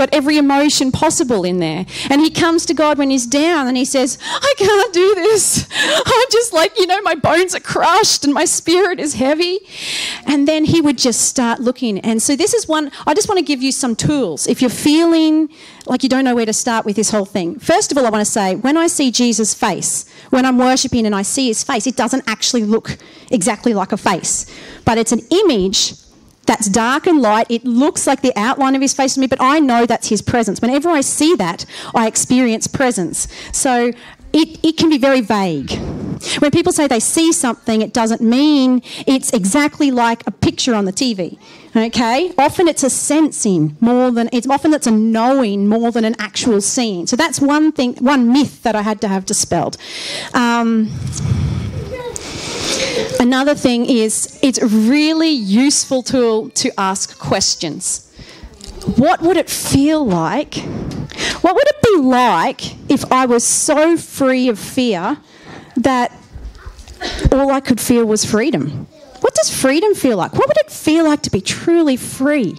got every emotion possible in there. And he comes to God when he's down and he says, I can't do this. I'm just like, my bones are crushed and my spirit is heavy. And then he would just start looking. And so this is one, I just want to give you some tools. If you're feeling like you don't know where to start with this whole thing. First of all, I want to say, when I see Jesus' face, when I'm worshipping and I see his face, it doesn't actually look exactly like a face. But it's an image that's dark and light. It looks like the outline of his face to me, but I know that's his presence. Whenever I see that, I experience presence. So it can be very vague. When people say they see something, it doesn't mean it's exactly like a picture on the TV. Okay? Often it's a sensing often it's a knowing more than an actual seeing. So that's one thing, one myth that I had to have dispelled. Another thing is it's a really useful tool to ask questions. What would it feel like? What would it be like if I was so free of fear that all I could feel was freedom? What does freedom feel like? What would it feel like to be truly free?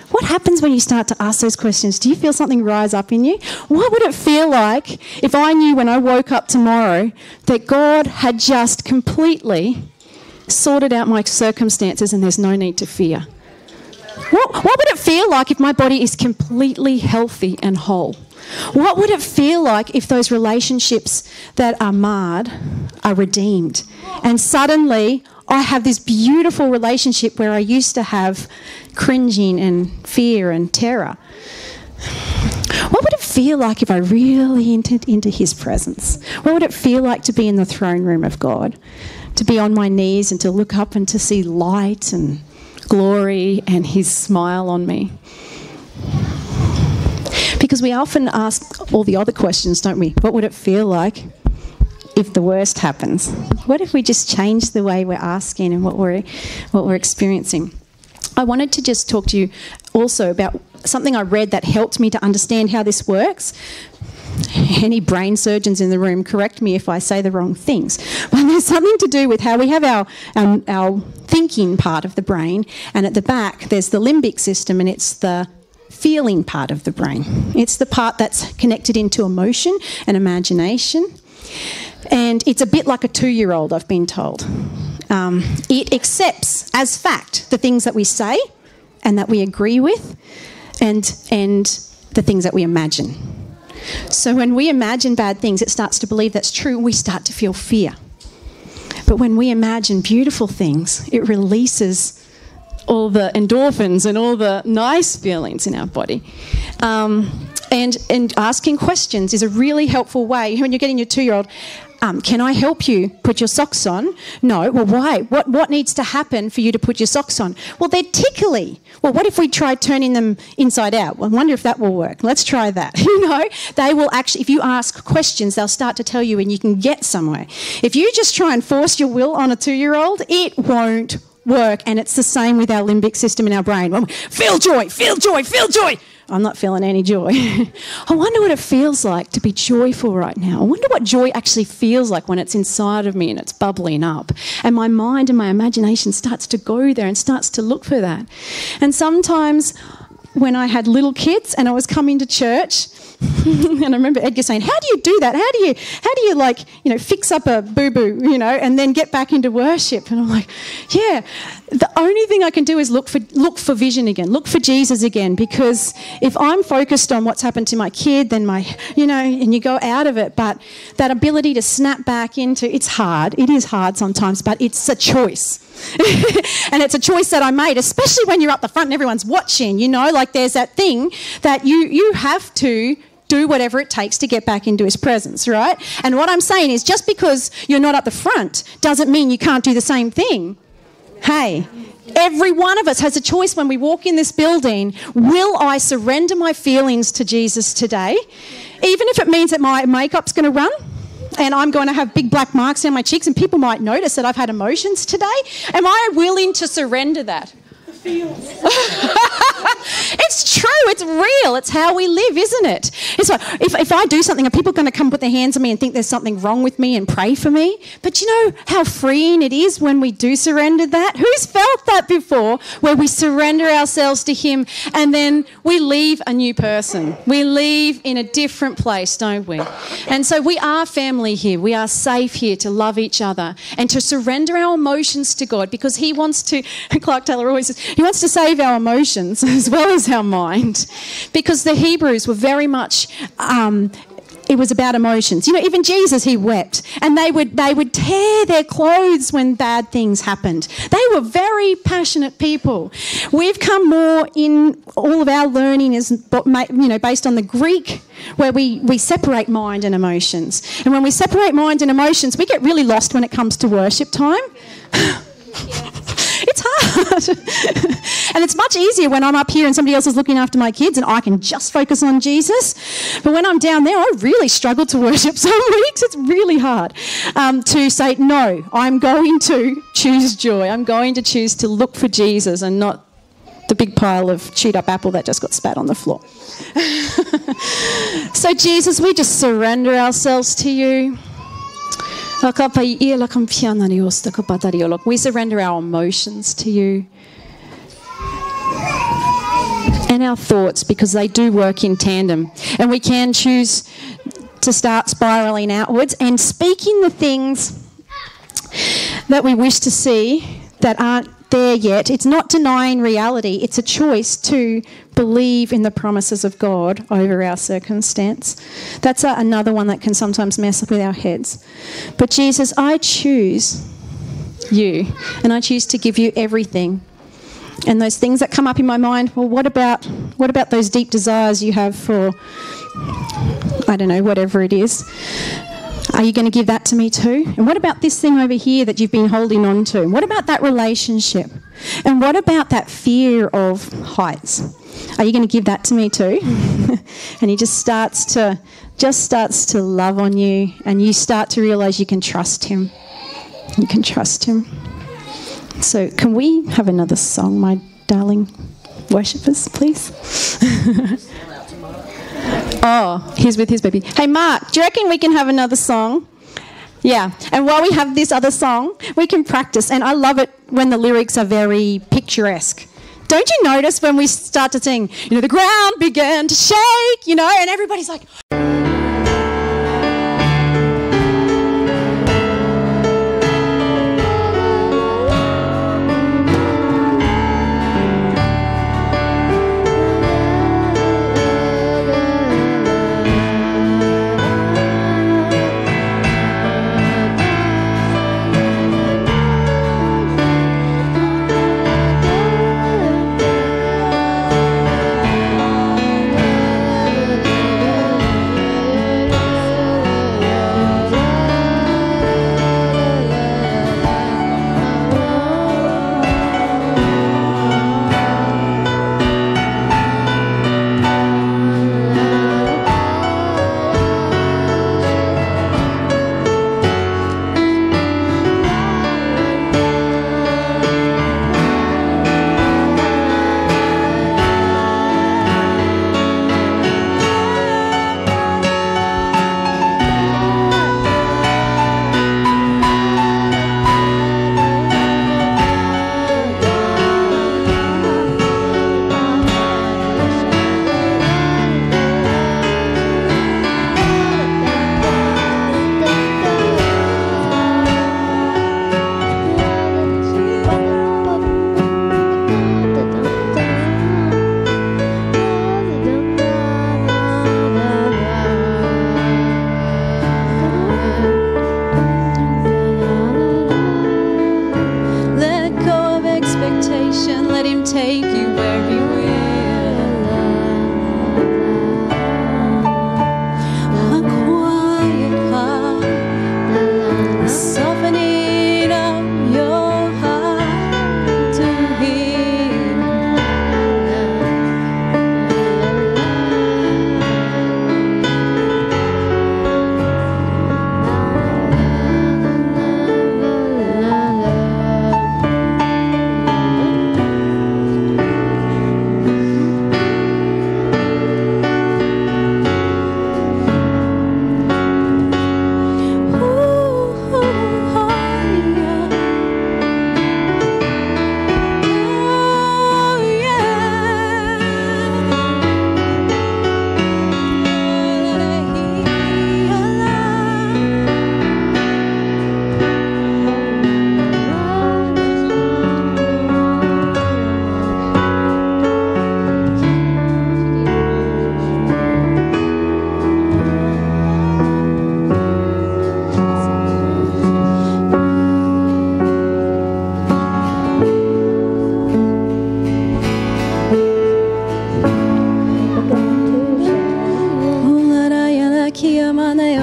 What happens when you start to ask those questions? Do you feel something rise up in you? What would it feel like if I knew when I woke up tomorrow that God had just completely sorted out my circumstances and there's no need to fear? What would it feel like if my body is completely healthy and whole? What would it feel like if those relationships that are marred are redeemed? And suddenly I have this beautiful relationship where I used to have cringing and fear and terror. What would it feel like if I really entered into his presence? What would it feel like to be in the throne room of God? To be on my knees and to look up and to see light and glory and his smile on me? Because we often ask all the other questions, don't we? What would it feel like if the worst happens? What if we just change the way we're asking and what we're experiencing? I wanted to just talk to you also about something I read that helped me to understand how this works. Any brain surgeons in the room, correct me if I say the wrong things. But there's something to do with how we have our thinking part of the brain, and at the back there's the limbic system, and it's the feeling part of the brain. It's the part that's connected into emotion and imagination. And it's a bit like a 2-year-old, I've been told. It accepts as fact the things that we say and that we agree with and the things that we imagine. So when we imagine bad things, it starts to believe that's true, we start to feel fear. But when we imagine beautiful things, it releases all the endorphins and all the nice feelings in our body. And asking questions is a really helpful way. When you're getting your 2-year-old, can I help you put your socks on? No. Well, why? What needs to happen for you to put your socks on? Well, they're tickly. Well, what if we try turning them inside out? Well, I wonder if that will work. Let's try that. They will actually, if you ask questions, they'll start to tell you and you can get somewhere. If you just try and force your will on a 2-year-old, it won't work. And it's the same with our limbic system in our brain. Feel joy, feel joy, feel joy. I'm not feeling any joy. I wonder what it feels like to be joyful right now. I wonder what joy actually feels like when it's inside of me and it's bubbling up. And my mind and my imagination starts to go there and starts to look for that. And sometimes when I had little kids and I was coming to church, and I remember Edgar saying, how do you do that? How do you fix up a boo-boo, and then get back into worship? And I'm like, yeah, the only thing I can do is look for vision again, look for Jesus again, because if I'm focused on what's happened to my kid, then and you go out of it, but that ability to snap back into, it's hard. It is hard sometimes, but it's a choice. And it's a choice that I made, especially when you're up the front and everyone's watching, there's that thing that you have to do whatever it takes to get back into his presence, right? And what I'm saying is just because you're not up the front doesn't mean you can't do the same thing. Hey, every one of us has a choice when we walk in this building. Will I surrender my feelings to Jesus today? Even if it means that my makeup's going to run and I'm going to have big black marks down my cheeks and people might notice that I've had emotions today. Am I willing to surrender that? If It's true. It's real. It's how we live, isn't it? It's like, if I do something, are people going to come put their hands on me and think there's something wrong with me and pray for me? But you know how freeing it is when we do surrender that? Who's felt that before, where we surrender ourselves to him and then we leave a new person? We leave in a different place, don't we? And so we are family here. We are safe here to love each other and to surrender our emotions to God, because he wants to, Clark Taylor always says, he wants to save our emotions as well as our mind, because the Hebrews were very much it was about emotions. You know, even Jesus, he wept, and they would tear their clothes when bad things happened. They were very passionate people. We've come more in, all of our learning is, you know, based on the Greek, where we separate mind and emotions. And when we separate mind and emotions, we get really lost when it comes to worship time. It's hard. And it's much easier when I'm up here and somebody else is looking after my kids and I can just focus on Jesus. But when I'm down there, I really struggle to worship some weeks. It's really hard to say, no, I'm going to choose joy. I'm going to choose to look for Jesus and not the big pile of chewed up apple that just got spat on the floor. So Jesus, we just surrender ourselves to you. We surrender our emotions to you and our thoughts, because they do work in tandem, and we can choose to start spiralling outwards and speaking the things that we wish to see that aren't there yet. It's not denying reality. It's a choice to believe in the promises of God over our circumstance. That's another one that can sometimes mess with our heads. But Jesus, I choose you, and I choose to give you everything. And those things that come up in my mind, well, what about those deep desires you have for, I don't know, whatever it is? Are you going to give that to me too? And what about this thing over here that you've been holding on to? What about that relationship? And what about that fear of heights? Are you going to give that to me too? And he just starts to love on you, and you start to realise you can trust him. You can trust him. So can we have another song, my darling worshippers, please? Oh, he's with his baby. Hey, Mark, do you reckon we can have another song? Yeah. And while we have this other song, we can practice. And I love it when the lyrics are very picturesque. Don't you notice when we start to sing, you know, the ground began to shake, you know, and everybody's like...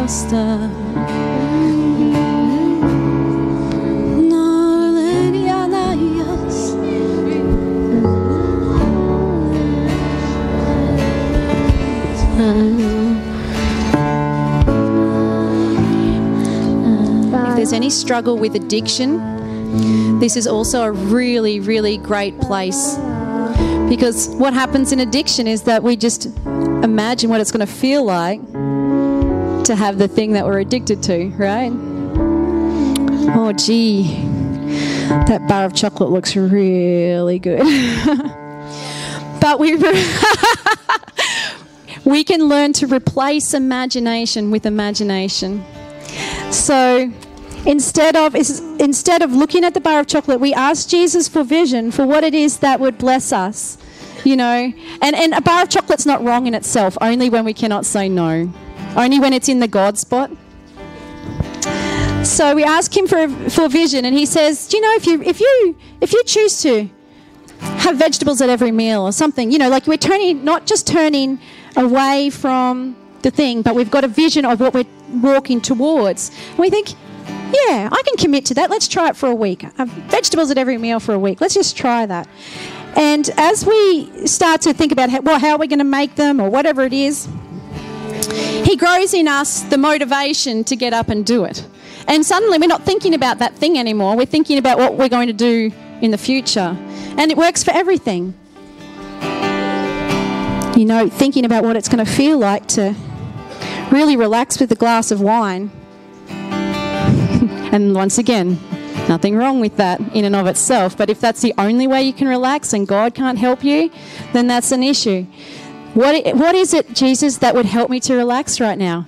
master. If there's any struggle with addiction, this is also a really, really great place. Because what happens in addiction is that we just imagine what it's going to feel like to have the thing that we're addicted to, right? Oh, gee, that bar of chocolate looks really good. But we can learn to replace imagination with imagination. So instead of looking at the bar of chocolate, we ask Jesus for vision for what it is that would bless us, you know. And a bar of chocolate's not wrong in itself, only when we cannot say no, only when it's in the God spot. So we ask him for vision, and he says, do you know, if you choose to have vegetables at every meal or something, you know, like we're not just turning away from the thing, but we've got a vision of what we're walking towards. And we think, yeah, I can commit to that. Let's try it for a week. Vegetables at every meal for a week. Let's just try that. And as we start to think about how are we going to make them or whatever it is, he grows in us the motivation to get up and do it. And suddenly we're not thinking about that thing anymore. We're thinking about what we're going to do in the future. And it works for everything. You know, thinking about what it's going to feel like to really relax with a glass of wine. And once again, nothing wrong with that in and of itself. But if that's the only way you can relax and God can't help you, then that's an issue. What is it, Jesus, that would help me to relax right now?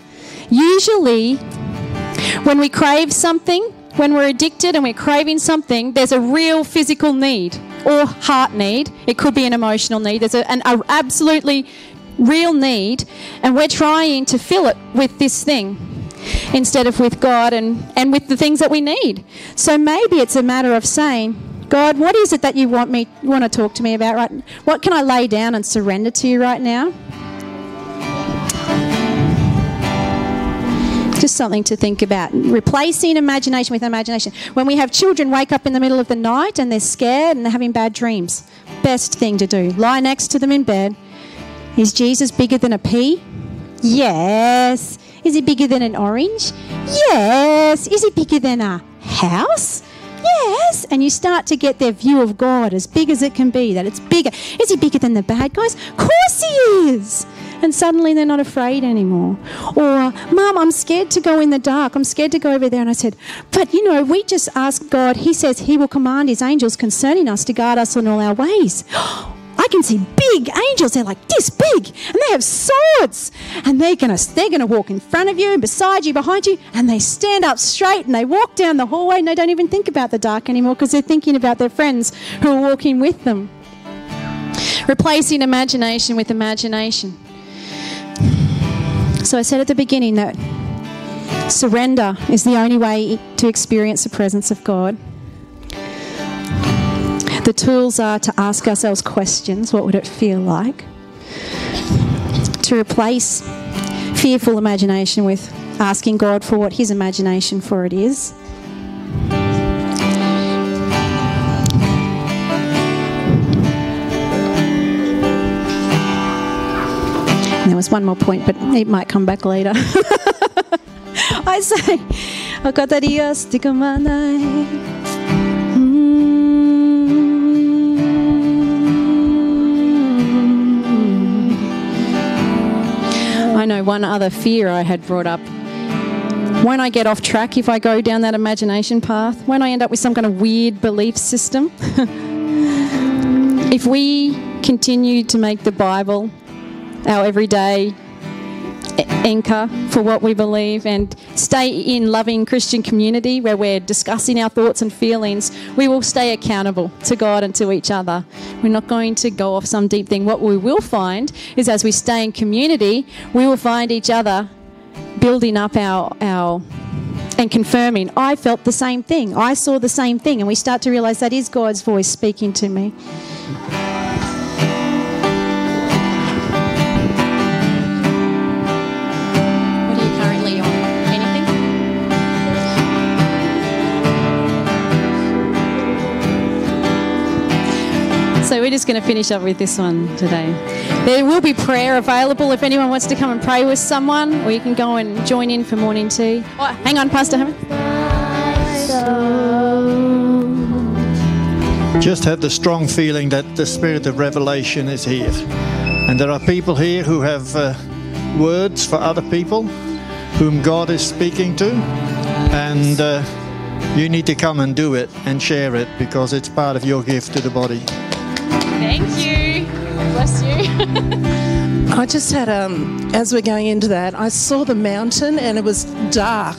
Usually, when we crave something, when we're addicted and we're craving something, there's a real physical need or heart need. It could be an emotional need. There's an absolutely real need, and we're trying to fill it with this thing instead of with God and with the things that we need. So maybe it's a matter of saying, God, what is it that you want to talk to me about right now? What can I lay down and surrender to you right now? Just something to think about. Replacing imagination with imagination. When we have children wake up in the middle of the night and they're scared and they're having bad dreams, best thing to do, lie next to them in bed. Is Jesus bigger than a pea? Yes. Is he bigger than an orange? Yes. Is he bigger than a house? Yes. And you start to get their view of God as big as it can be, that it's bigger. Is he bigger than the bad guys? Of course he is. And suddenly they're not afraid anymore. Or, Mum, I'm scared to go in the dark. I'm scared to go over there. And I said, but, you know, we just asked God. He says he will command his angels concerning us to guard us in all our ways. I can see big angels. They're like this big, and they have swords, and they're gonna walk in front of you, beside you, behind you, and they stand up straight and they walk down the hallway and they don't even think about the dark anymore because they're thinking about their friends who are walking with them. Replacing imagination with imagination. So I said at the beginning that surrender is the only way to experience the presence of God. The tools are to ask ourselves questions. What would it feel like? To replace fearful imagination with asking God for what his imagination for it is. And there was one more point, but it might come back later. I say, I know one other fear I had brought up. Won't I get off track if I go down that imagination path? Won't I end up with some kind of weird belief system? If we continue to make the Bible our everyday anchor for what we believe and stay in loving Christian community where we're discussing our thoughts and feelings, we will stay accountable to God and to each other. We're not going to go off some deep thing. What we will find is as we stay in community, we will find each other building up our and confirming, I felt the same thing, I saw the same thing, and we start to realise that is God's voice speaking to me. What are you currently on? we're just going to finish up with this one today. There will be prayer available if anyone wants to come and pray with someone, or you can go and join in for morning tea. Oh, hang on, Pastor Humphrey. Just have the strong feeling that the spirit of revelation is here. And there are people here who have words for other people whom God is speaking to. And you need to come and do it and share it, because it's part of your gift to the body. Thank you. Bless you. I just had, as we're going into that, I saw the mountain and it was dark.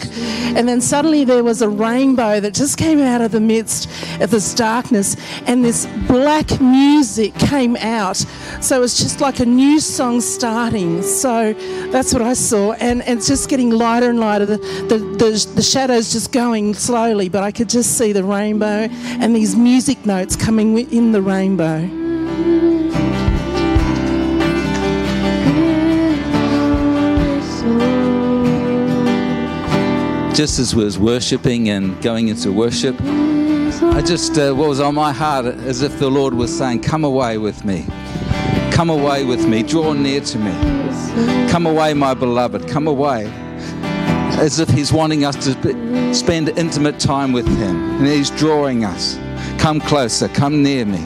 And then suddenly there was a rainbow that just came out of the midst of this darkness, and this black music came out. So it was just like a new song starting. So that's what I saw. And it's just getting lighter and lighter. The shadows just going slowly, but I could just see the rainbow and these music notes coming in the rainbow. Just as we was worshipping and going into worship, I just, what was on my heart, as if the Lord was saying, come away with me. Come away with me. Draw near to me. Come away, my beloved. Come away. As if he's wanting us to spend intimate time with him. And he's drawing us. Come closer. Come near me.